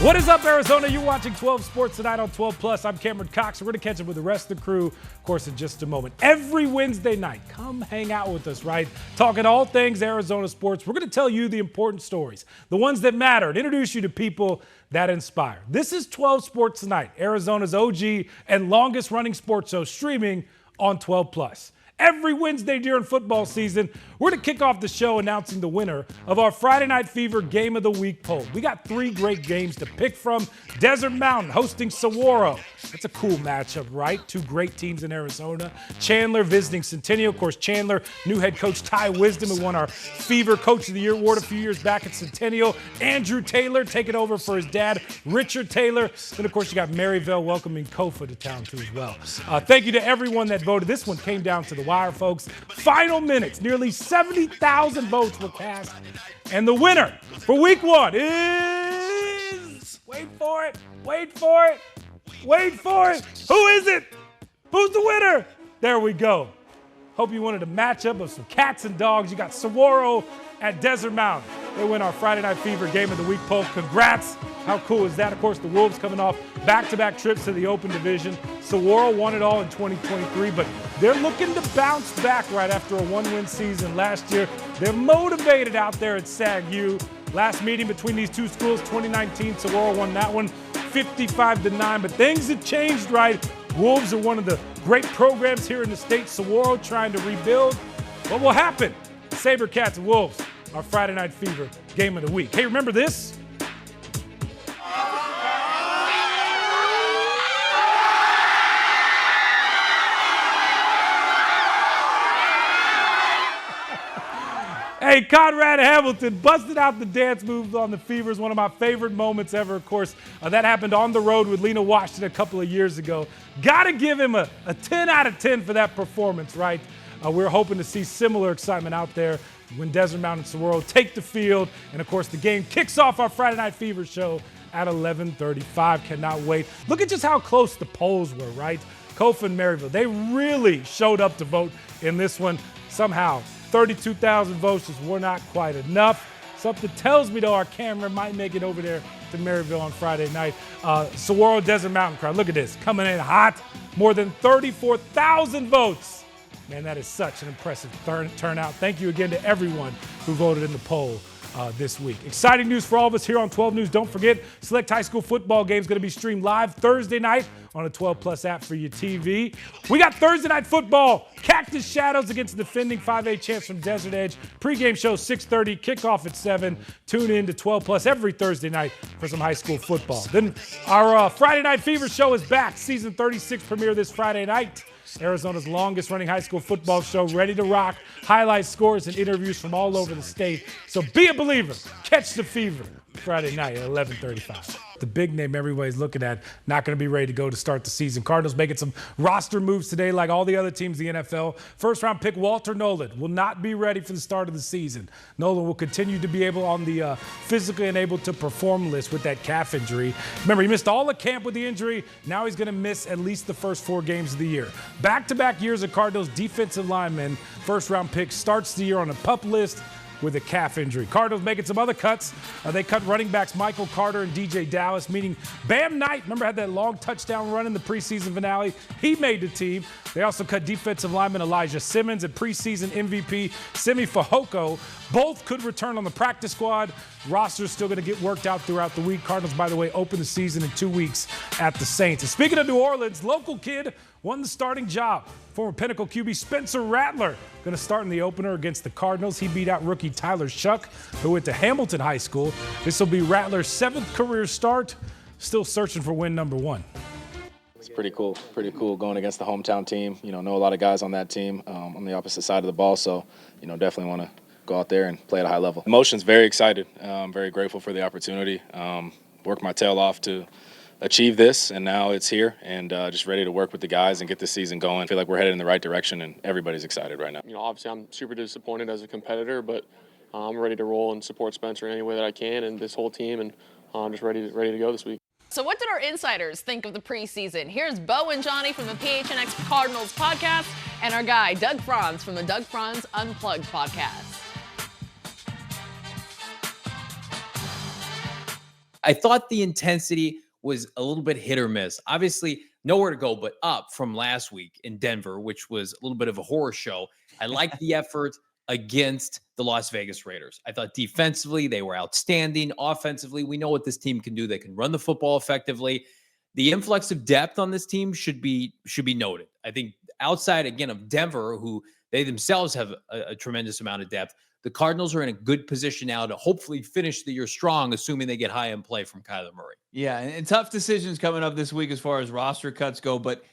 What is up, Arizona? You're watching 12 Sports tonight on 12+. I'm Cameron Cox. We're going to catch up with the rest of the crew, of course, in just a moment. Every Wednesday night, come hang out with us, right? Talking all things Arizona sports. We're going to tell you the important stories, the ones that matter, and introduce you to people that inspire. This is 12 Sports Tonight, Arizona's OG and longest-running sports show, streaming on 12+. Every Wednesday during football season, we're going to kick off the show announcing the winner of our Friday Night Fever Game of the Week poll. We got 3 great games to pick from. Desert Mountain hosting Saguaro. That's a cool matchup, right? 2 great teams in Arizona. Chandler visiting Centennial. Of course, Chandler, new head coach Ty Wisdom, who won our Fever Coach of the Year award a few years back at Centennial. Andrew Taylor taking over for his dad, Richard Taylor. Then, of course, you got Maryville welcoming Kofa to town, too, as well. Thank you to everyone that voted. This one came down to the wire, folks. Final minutes. Nearly 70,000 votes were cast. And the winner for week 1 is... Wait for it. Wait for it. Wait for it. Who is it? Who's the winner? There we go. Hope you wanted a matchup of some cats and dogs. You got Saguaro at Desert Mountain. They win our Friday Night Fever Game of the Week poll. Congrats. How cool is that? Of course, the Wolves coming off back-to-back trips to the Open Division. Saguaro won it all in 2023, but they're looking to bounce back right after a 1-win season last year. They're motivated out there at Sag U. Last meeting between these two schools, 2019, Saguaro won that one 55-9, but things have changed, right? Wolves are one of the great programs here in the state. Saguaro trying to rebuild. What will happen? Sabercats and Wolves, our Friday Night Fever Game of the Week. Hey, remember this? Hey, Conrad Hamilton busted out the dance moves on the Fevers, one of my favorite moments ever, of course. That happened on the road with Lena Washington a couple of years ago. Got to give him a 10 out of 10 for that performance, right? We're hoping to see similar excitement out there when Desert Mountain and Saguaro take the field. And, of course, the game kicks off our Friday Night Fever show at 11:35. Cannot wait. Look at just how close the polls were, right? Kofa and Maryville, they really showed up to vote in this one. Somehow, 32,000 votes just were not quite enough. Something tells me, though, our camera might make it over there to Maryville on Friday night. Saguaro Desert Mountain crowd, look at this, coming in hot. More than 34,000 votes. Man, that is such an impressive turnout. Thank you again to everyone who voted in the poll this week. Exciting news for all of us here on 12 News. Don't forget, select high school football games going to be streamed live Thursday night on a 12+ app for your TV. We got Thursday night football. Cactus Shadows against the defending 5A champs from Desert Edge. Pre-game show 6:30, kickoff at 7. Tune in to 12+ every Thursday night for some high school football. Then our Friday Night Fever show is back. Season 36 premiere this Friday night. Arizona's longest running high school football show, ready to rock. Highlights, scores, and interviews from all over the state. So be a believer. Catch the fever Friday night at 11:35. The big name everybody's looking at, not going to be ready to go to start the season. Cardinals making some roster moves today like all the other teams in the NFL. First-round pick Walter Nolan will not be ready for the start of the season. Nolan will continue to be able on the physically unable to perform list with that calf injury. Remember, he missed all of camp with the injury. Now he's going to miss at least the first 4 games of the year. Back-to-back years of Cardinals defensive lineman, first-round pick, starts the year on a PUP list with a calf injury. Cardinals making some other cuts. They cut running backs Michael Carter and DJ Dallas, meaning Bam Knight, remember, had that long touchdown run in the preseason finale? He made the team. They also cut defensive lineman Elijah Simmons and preseason MVP Simi Fehoko. Both could return on the practice squad. Roster's still going to get worked out throughout the week. Cardinals, by the way, open the season in 2 weeks at the Saints. And speaking of New Orleans, local kid won the starting job. Former Pinnacle QB Spencer Rattler going to start in the opener against the Cardinals. He beat out rookie Tyler Shuck, who went to Hamilton High School. This will be Rattler's 7th career start. Still searching for win number 1. It's pretty cool going against the hometown team. Know a lot of guys on that team on the opposite side of the ball. So, definitely want to go out there and play at a high level. Emotions, very excited. Very grateful for the opportunity. Worked my tail off to achieve this, and now it's here, and just ready to work with the guys and get the season going. I feel like we're headed in the right direction, and everybody's excited right now. Obviously I'm super disappointed as a competitor, but I'm ready to roll and support Spencer in any way that I can and this whole team, and I'm just ready to go this week. So what did our insiders think of the preseason? Here's Bo and Johnny from the PHNX Cardinals podcast and our guy Doug Franz from the Doug Franz Unplugged podcast. I thought the intensity was a little bit hit or miss. Obviously, nowhere to go but up from last week in Denver, which was a little bit of a horror show. I liked the effort against the Las Vegas Raiders. I thought defensively, they were outstanding. Offensively, we know what this team can do. They can run the football effectively. The influx of depth on this team should be noted. I think outside, again, of Denver, who they themselves have a tremendous amount of depth, the Cardinals are in a good position now to hopefully finish the year strong, assuming they get high in play from Kyler Murray. Yeah, and tough decisions coming up this week as far as roster cuts go, but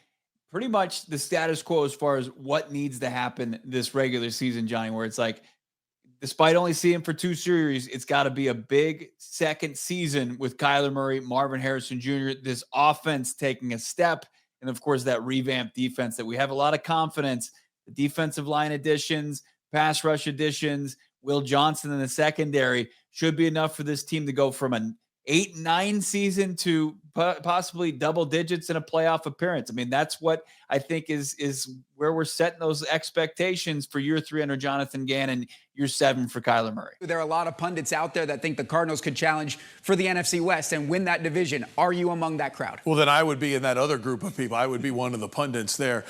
pretty much the status quo as far as what needs to happen this regular season, Johnny, where it's like, despite only seeing him for 2 series, it's got to be a big second season with Kyler Murray, Marvin Harrison Jr., this offense taking a step, and of course that revamped defense that we have a lot of confidence. The defensive line additions, pass rush additions, Will Johnson in the secondary should be enough for this team to go from an 8-9 season to possibly double digits in a playoff appearance. I mean, that's what I think is where we're setting those expectations for year 3 under Jonathan Gannon, year 7 for Kyler Murray. There are a lot of pundits out there that think the Cardinals could challenge for the NFC West and win that division. Are you among that crowd? Well, then I would be in that other group of people. I would be one of the pundits there.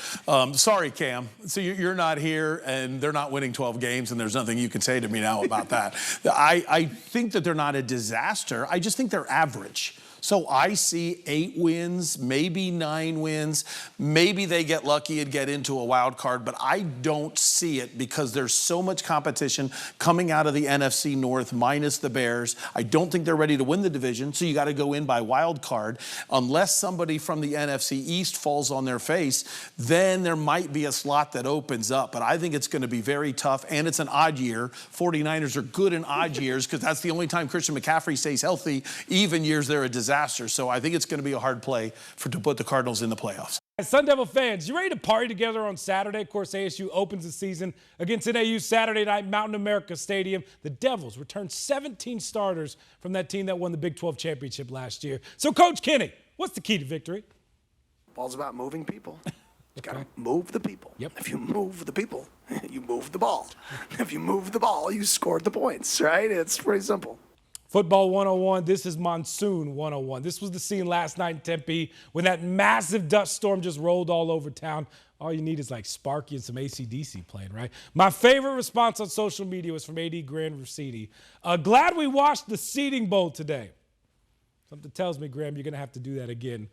Sorry, Cam. So you're not here, and they're not winning 12 games, and there's nothing you can say to me now about that. I think that they're not a disaster. I just think they're average. So I see 8 wins, maybe 9 wins. Maybe they get lucky and get into a wild card, but I don't see it because there's so much competition coming out of the NFC North minus the Bears. I don't think they're ready to win the division, so you got to go in by wild card. Unless somebody from the NFC East falls on their face, then there might be a slot that opens up. But I think it's going to be very tough, and it's an odd year. 49ers are good in odd years because that's the only time Christian McCaffrey stays healthy. Even years, they're a disaster. So I think it's going to be a hard play to put the Cardinals in the playoffs. Sun Devil fans, you ready to party together on Saturday? Of course, ASU opens the season against NAU Saturday night, Mountain America Stadium. The Devils return 17 starters from that team that won the Big 12 championship last year. So, Coach Kenny, what's the key to victory? Ball's about moving people. You got to move the people. Yep. If you move the people, you move the ball. If you move the ball, you scored the points, right? It's pretty simple. Football 101, this is Monsoon 101. This was the scene last night in Tempe when that massive dust storm just rolled all over town. All you need is like Sparky and some AC/DC playing, right? My favorite response on social media was from AD Grand Rositi. Glad we watched the seating bowl today. Something tells me, Graham, you're going to have to do that again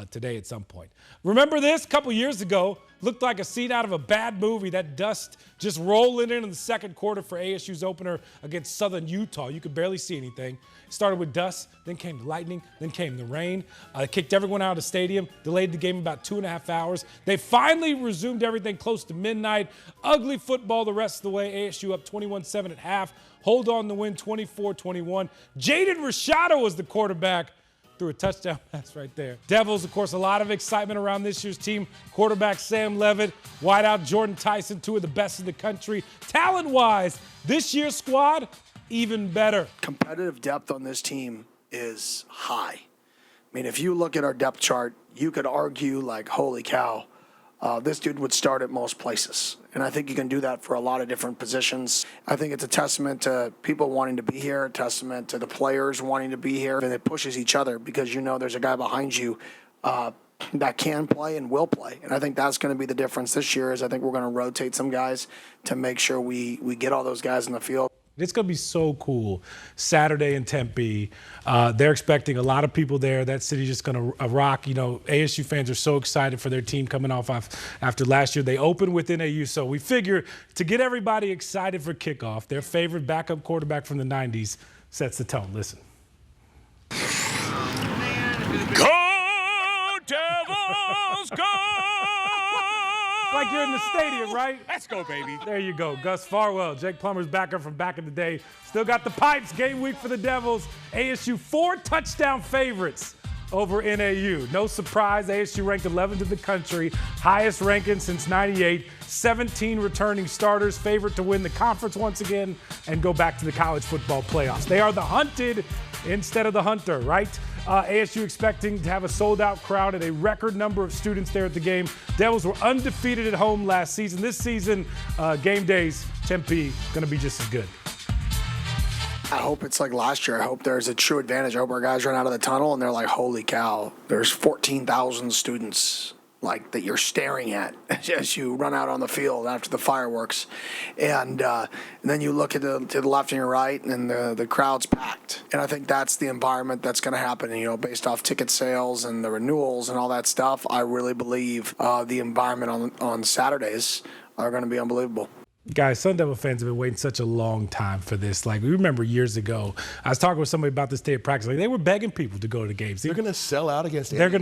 today at some point. Remember this? A couple years ago, looked like a scene out of a bad movie. That dust just rolling in the second quarter for ASU's opener against Southern Utah. You could barely see anything. It started with dust, then came the lightning, then came the rain. Kicked everyone out of the stadium, delayed the game about 2.5 hours. They finally resumed everything close to midnight. Ugly football the rest of the way. ASU up 21-7 at half. Hold on to win 24-21. Jaden Rashada was the quarterback. Threw a touchdown pass right there. Devils, of course, a lot of excitement around this year's team. Quarterback Sam Levitt, wideout Jordan Tyson, 2 of the best in the country. Talent-wise, this year's squad, even better. Competitive depth on this team is high. I mean, if you look at our depth chart, you could argue like, holy cow, this dude would start at most places. And I think you can do that for a lot of different positions. I think it's a testament to people wanting to be here, a testament to the players wanting to be here, and it pushes each other because you know there's a guy behind you that can play and will play. And I think that's going to be the difference this year is I think we're going to rotate some guys to make sure we get all those guys in the field. It's going to be so cool. Saturday in Tempe. They're expecting a lot of people there. That city's just going to rock. You know, ASU fans are so excited for their team coming off after last year. They opened with NAU, so we figure to get everybody excited for kickoff, their favorite backup quarterback from the 90s sets the tone. Listen. Go Devils, go! Like you're in the stadium, right? Let's go, baby. There you go. Gus Farwell, Jake Plummer's backup from back in the day. Still got the pipes. Game week for the Devils. ASU 4 touchdown favorites over NAU. No surprise, ASU ranked 11th in the country, highest ranking since '98. 17 returning starters, favorite to win the conference once again and go back to the college football playoffs. They are the hunted instead of the hunter, right? ASU expecting to have a sold-out crowd and a record number of students there at the game. Devils were undefeated at home last season. This season, game days, Tempe, going to be just as good. I hope it's like last year. I hope there's a true advantage. I hope our guys run out of the tunnel and they're like, holy cow, there's 14,000 students like that you're staring at as you run out on the field after the fireworks. And then you look at to the left and your right, and the crowd's packed. And I think that's the environment that's going to happen, based off ticket sales and the renewals and all that stuff. I really believe the environment on Saturdays are going to be unbelievable. Guys, Sun Devil fans have been waiting such a long time for this. Like, we remember years ago, I was talking with somebody about this day of practice. Like, they were begging people to go to games. They're going to sell out against They're going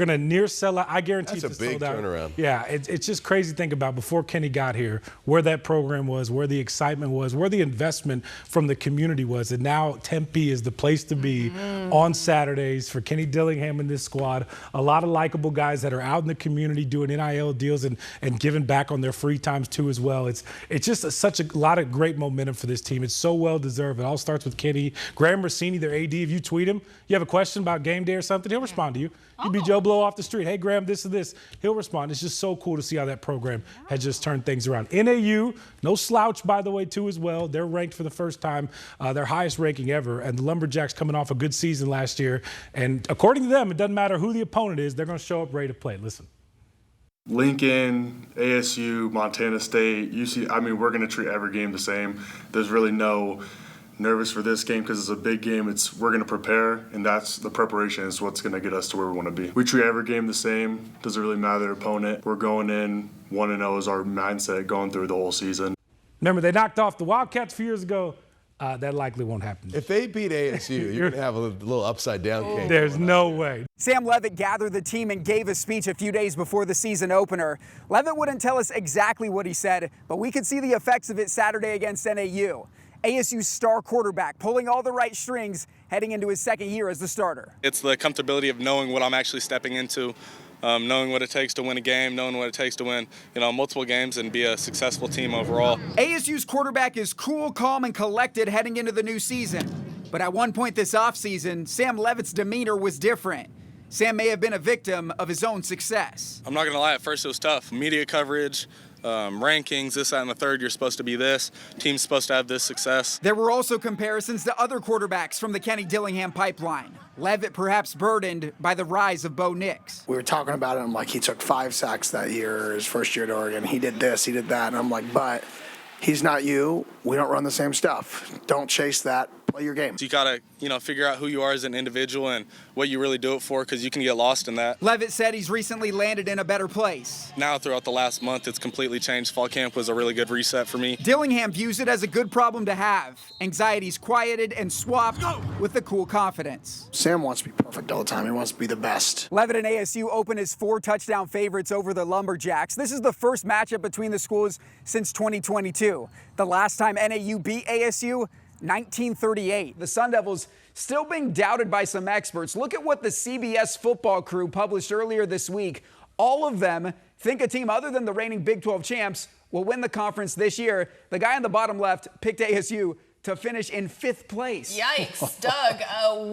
to near sell out. I guarantee that's a big turnaround. Yeah, it's just crazy to think about before Kenny got here, where that program was, where the excitement was, where the investment from the community was. And now Tempe is the place to be on Saturdays for Kenny Dillingham and this squad. A lot of likable guys that are out in the community doing NIL deals and giving back on their free times too as well. It's just such a lot of great momentum for this team. It's so well deserved. It all starts with Kenny. Graham Rossini, their AD, if you tweet him, you have a question about game day or something, he'll respond to you. You be Joe Blow off the street. Hey, Graham, this and this. He'll respond. It's just so cool to see how that program has just turned things around. NAU, no slouch, by the way, too, as well. They're ranked for the first time, their highest ranking ever. And the Lumberjacks coming off a good season last year. And according to them, it doesn't matter who the opponent is. They're going to show up ready to play. Listen. Lincoln, ASU, Montana State, UC, we're going to treat every game the same. There's really no nervous for this game because it's a big game. We're going to prepare, and that's the preparation is what's going to get us to where we want to be. We treat every game the same. Doesn't really matter the opponent. We're going in 1-0 is our mindset going through the whole season. Remember, they knocked off the Wildcats a few years ago. That likely won't happen. If they beat ASU, you're going to have a little upside-down cake. There's no way. Sam Levitt gathered the team and gave a speech a few days before the season opener. Levitt wouldn't tell us exactly what he said, but we could see the effects of it Saturday against NAU. ASU's star quarterback pulling all the right strings heading into his second year as the starter. It's the comfortability of knowing what I'm actually stepping into. Knowing what it takes to win a game, knowing what it takes to win, multiple games and be a successful team overall. ASU's quarterback is cool, calm, and collected heading into the new season. But at one point this offseason, Sam Levitt's demeanor was different. Sam may have been a victim of his own success. I'm not going to lie, at first it was tough. Media coverage, rankings, this, that, and the third, you're supposed to be this. Team's supposed to have this success. There were also comparisons to other quarterbacks from the Kenny Dillingham pipeline. Levitt perhaps burdened by the rise of Bo Nix. We were talking about it, I'm like, he took 5 sacks that year, his first year at Oregon. He did this, he did that. And I'm like, but he's not you. We don't run the same stuff. Don't chase that. Play your game. So you got to, figure out who you are as an individual and what you really do it for, because you can get lost in that. Levitt said he's recently landed in a better place. Now, throughout the last month, it's completely changed. Fall camp was a really good reset for me. Dillingham views it as a good problem to have. Anxiety's quieted and swapped with the cool confidence. Sam wants to be perfect all the time. He wants to be the best. Levitt and ASU open as 4-touchdown favorites over the Lumberjacks. This is the first matchup between the schools since 2022. The last time NAU beat ASU, 1938. The Sun Devils still being doubted by some experts. Look at what the CBS football crew published earlier this week. All of them think a team other than the reigning Big 12 champs will win the conference this year. The guy on the bottom left picked ASU to finish in 5th place. Yikes. Doug,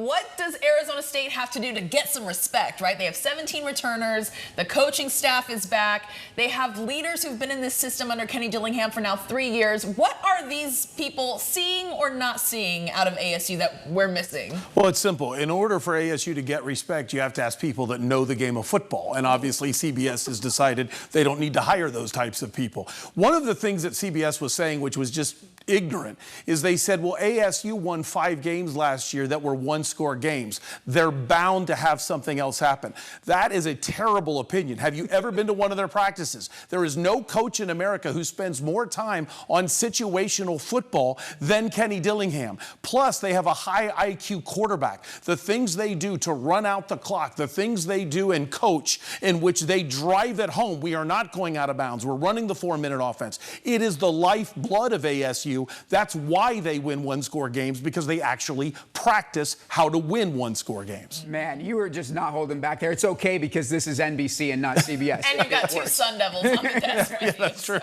what does Arizona State have to do to get some respect, right? They have 17 returners. The coaching staff is back. They have leaders who've been in this system under Kenny Dillingham for now 3 years. What are these people seeing or not seeing out of ASU that we're missing? Well, it's simple. In order for ASU to get respect, you have to ask people that know the game of football. And obviously, CBS has decided they don't need to hire those types of people. One of the things that CBS was saying, which was just ignorant, is they said, well, ASU won 5 games last year that were one-score games. They're bound to have something else happen. That is a terrible opinion. Have you ever been to one of their practices? There is no coach in America who spends more time on situational football than Kenny Dillingham. Plus, they have a high IQ quarterback. The things they do to run out the clock, the things they do and coach in which they drive it home. We are not going out of bounds. We're running the 4-minute offense. It is the lifeblood of ASU. That's why they win one-score games, because they actually practice how to win one-score games. Man, you were just not holding back there. It's okay because this is NBC and not CBS. And you've got 2 Sun Devils on the desk. Right? Yeah, that's true.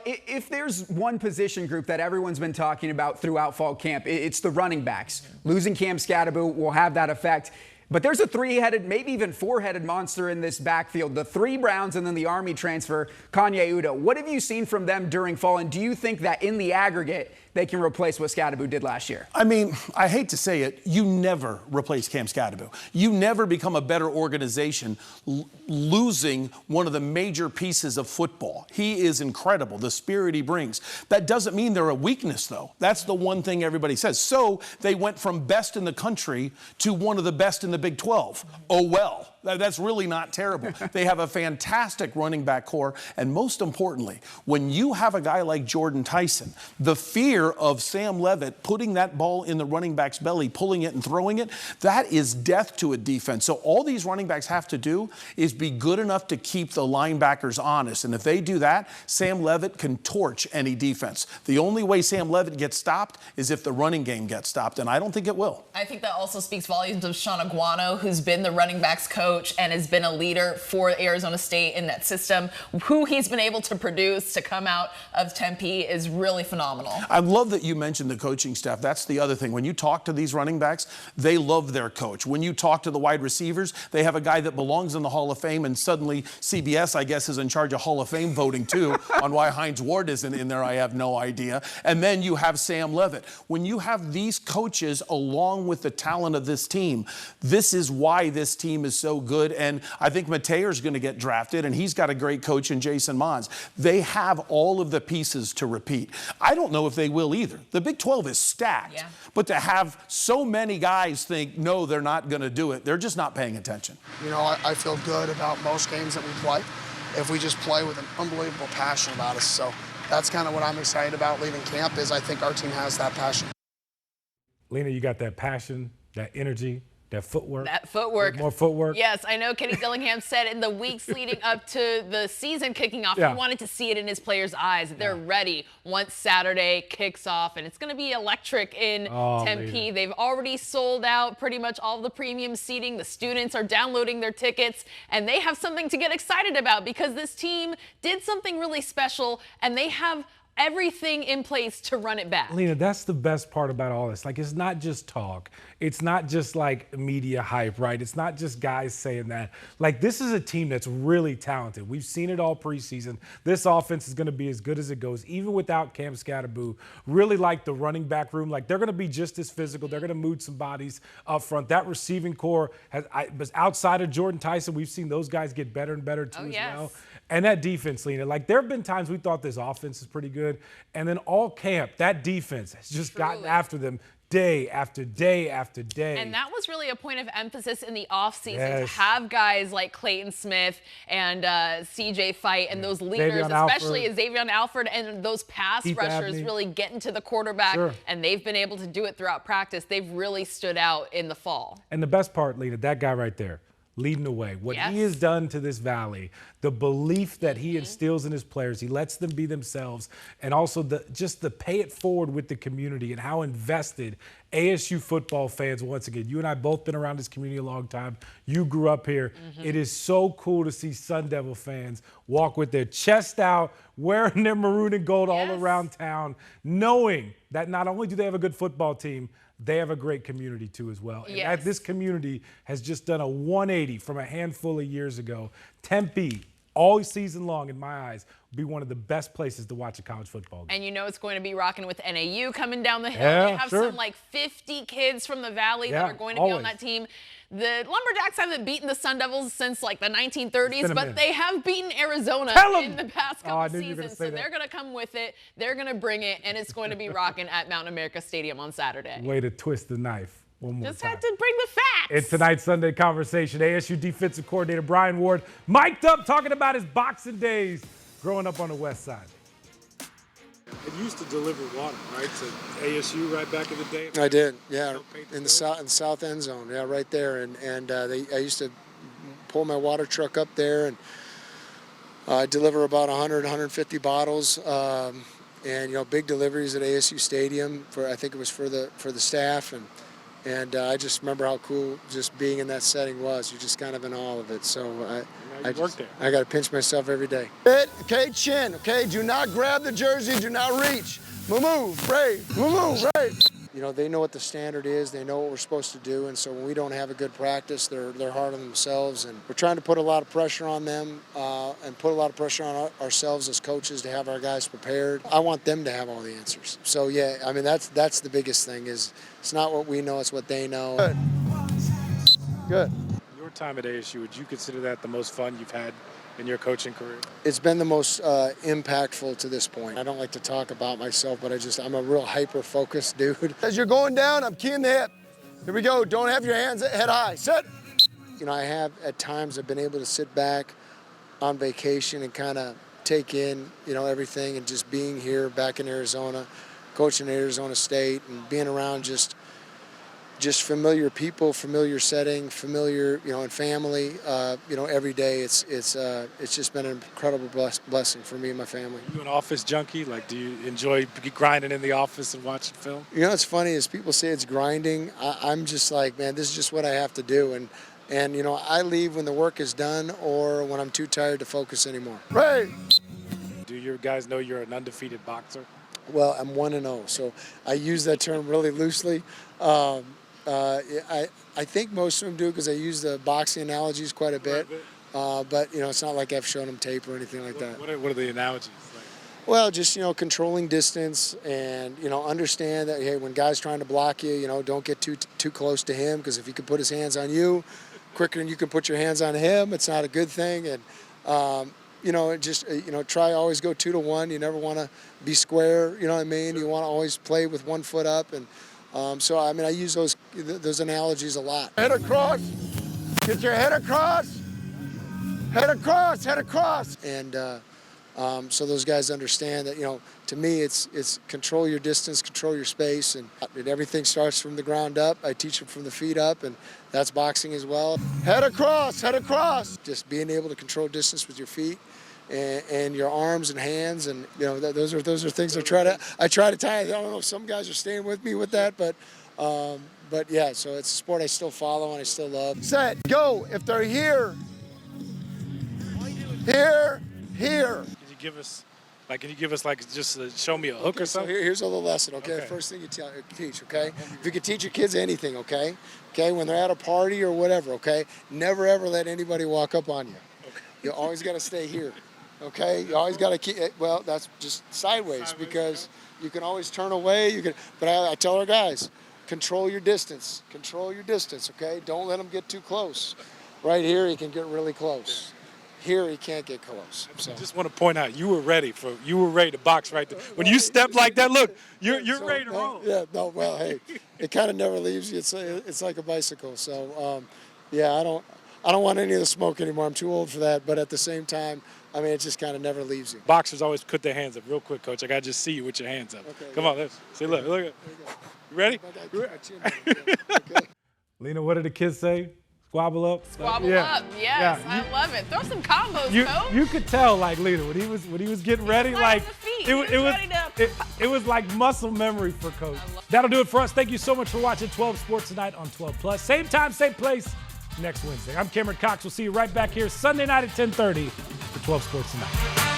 If there's one position group that everyone's been talking about throughout fall camp, it's the running backs. Losing Cam Scadaboo will have that effect. But there's a three-headed, maybe even four-headed monster in this backfield. The 3 Browns and then the Army transfer, Kanye Uda. What have you seen from them during fall, and do you think that in the aggregate they can replace what Scadaboo did last year? I mean, I hate to say it, you never replace Cam Scadaboo. You never become a better organization losing one of the major pieces of football. He is incredible, the spirit he brings. That doesn't mean they're a weakness, though. That's the one thing everybody says. So they went from best in the country to one of the best in the Big 12. Oh, well. That's really not terrible. They have a fantastic running back core. And most importantly, when you have a guy like Jordan Tyson, the fear of Sam Levitt putting that ball in the running back's belly, pulling it and throwing it, that is death to a defense. So all these running backs have to do is be good enough to keep the linebackers honest. And if they do that, Sam Levitt can torch any defense. The only way Sam Levitt gets stopped is if the running game gets stopped, and I don't think it will. I think that also speaks volumes of Sean Aguano, who's been the running backs coach and has been a leader for Arizona State in that system. Who he's been able to produce to come out of Tempe is really phenomenal. I love that you mentioned the coaching staff. That's the other thing. When you talk to these running backs, they love their coach. When you talk to the wide receivers, they have a guy that belongs in the Hall of Fame, and suddenly CBS, I guess, is in charge of Hall of Fame voting too. On why Hines Ward isn't in there, I have no idea. And then you have Sam Levitt. When you have these coaches along with the talent of this team, this is why this team is so good. And I think Mateer's going to get drafted, and he's got a great coach in Jason Mons. They have all of the pieces to repeat. I don't know if they will either. The Big 12 is stacked, but to have so many guys think, no, they're not going to do it, they're just not paying attention. You know, I feel good about most games that we play if we just play with an unbelievable passion about us. So that's kind of what I'm excited about leaving camp is I think our team has that passion. Lena, you got that passion, that energy, that footwork. That footwork. More footwork. Yes, I know Kenny Dillingham said in the weeks leading up to the season kicking off, he wanted to see it in his players' eyes. They're ready once Saturday kicks off, and it's going to be electric in Tempe. Lena. They've already sold out pretty much all the premium seating. The students are downloading their tickets, and they have something to get excited about because this team did something really special, and they have everything in place to run it back. Lena, that's the best part about all this. Like, it's not just talk. It's not just like media hype, right? It's not just guys saying that. Like, this is a team that's really talented. We've seen it all preseason. This offense is going to be as good as it goes, even without Cam Scadaboo. Really like the running back room. Like, they're going to be just as physical. They're going to move some bodies up front. That receiving core was outside of Jordan Tyson. We've seen those guys get better and better too as well. And that defense, Lena, like there have been times we thought this offense is pretty good. And then all camp, that defense has just gotten after them day after day after day. And that was really a point of emphasis in the offseason to have guys like Clayton Smith and CJ Fight and those leaders, especially Xavier Alford and those pass rushers really getting to the quarterback. And they've been able to do it throughout practice. They've really stood out in the fall. And the best part, Lena, that guy right there, leading the way. What he has done to this valley, the belief that he instills in his players, he lets them be themselves, and also just the pay it forward with the community and how invested ASU football fans, once again, you and I both been around this community a long time. You grew up here. It is so cool to see Sun Devil fans walk with their chest out, wearing their maroon and gold all around town, knowing that not only do they have a good football team, they have a great community too as well. And this community has just done a 180 from a handful of years ago. Tempe, all season long, in my eyes, will be one of the best places to watch a college football game. And you know it's going to be rocking with NAU coming down the hill. They have some like 50 kids from the Valley that are going to be on that team. The Lumberjacks haven't beaten the Sun Devils since like the 1930s, but they have beaten Arizona in the past couple seasons. So they're going to come with it. They're going to bring it, and it's going to be rocking at Mountain America Stadium on Saturday. Way to twist the knife. One more Just time. had to bring the facts. In tonight's Sunday Conversation, ASU defensive coordinator Brian Ward mic'd up talking about his boxing days growing up on the west side. It used to deliver water, right, to ASU right back in the day? I did, yeah, in the south end zone, yeah, right there. And I used to pull my water truck up there and deliver about 100, 150 bottles. And, you know, big deliveries at ASU Stadium I think it was for the staff. And I just remember how cool just being in that setting was. You're just kind of in awe of it. So I got to pinch myself every day. Okay, chin, okay? Do not grab the jersey, do not reach. Move, brave, move, right. they know what the standard is. They know what we're supposed to do. And so when we don't have a good practice, they're hard on themselves. And we're trying to put a lot of pressure on them and put a lot of pressure on ourselves as coaches to have our guys prepared. I want them to have all the answers. So, yeah, I mean, that's the biggest thing is it's not what we know, it's what they know. Good. Your time at ASU, would you consider that the most fun you've had in your coaching career? It's been the most impactful to this point. I don't like to talk about myself, but I'm a real hyper-focused dude. As you're going down, I'm keying the hip. Here we go. Don't have your hands head high. Set. I have at times I've been able to sit back on vacation and kind of take in, everything and just being here back in Arizona, coaching at Arizona State and being around just familiar people, familiar setting, familiar, and family, every day. It's just been an incredible blessing for me and my family. Are you an office junkie? Like, do you enjoy grinding in the office and watching film? It's funny is people say it's grinding. I'm just like, man, this is just what I have to do. And I leave when the work is done or when I'm too tired to focus anymore. Right. Do your guys know you're an undefeated boxer? Well, I'm 1-0, so I use that term really loosely. I think most of them do because I use the boxing analogies quite a bit. But, it's not like I've shown them tape or anything like that. What are the analogies? Well, just, controlling distance and, understand that, hey, when guys trying to block you, don't get too close to him because if he can put his hands on you quicker than you can put your hands on him, it's not a good thing. And, try always go 2-to-1. You never want to be square, you know what I mean? You want to always play with 1 foot up. And I use those analogies a lot. Head across. Get your head across. Head across. Head across. And so those guys understand that, to me, it's control your distance, control your space, and everything starts from the ground up. I teach them from the feet up, and that's boxing as well. Head across. Head across. Just being able to control distance with your feet and your arms and hands, and those are things I try to tie. I don't know if some guys are staying with me with that, but yeah. So it's a sport I still follow and I still love. Set. Go. If they're here. Here. Can you give us just show me a hook or something? So here's a little lesson, okay? First thing you teach, okay? If you could teach your kids anything, okay? When they're at a party or whatever, okay? Never ever let anybody walk up on you. Okay. You always got to stay here, okay? You always got to keep it. Well, that's just sideways because you can always turn away. But I tell our guys, control your distance. Control your distance, okay? Don't let them get too close. Right here, he can get really close. Here he can't get close. So. I just want to point out you were ready to box right there. When you step like that, look, you're ready to roll. Yeah, no, well, hey, it kind of never leaves you. It's like a bicycle. So yeah, I don't want any of the smoke anymore. I'm too old for that. But at the same time, it just kind of never leaves you. Boxers always put their hands up real quick, Coach. I gotta just see you with your hands up. Okay, Come on, let's see. Look. You ready? Lena, what did the kids say? Squabble up. Squabble up, yes. I love it. Throw some combos, Coach. You could tell, like Lena, when he was getting ready, like it was like muscle memory for Coach. That'll do it for us. Thank you so much for watching 12 Sports tonight on 12+. Same time, same place next Wednesday. I'm Cameron Cox. We'll see you right back here Sunday night at 10:30 for 12 Sports tonight.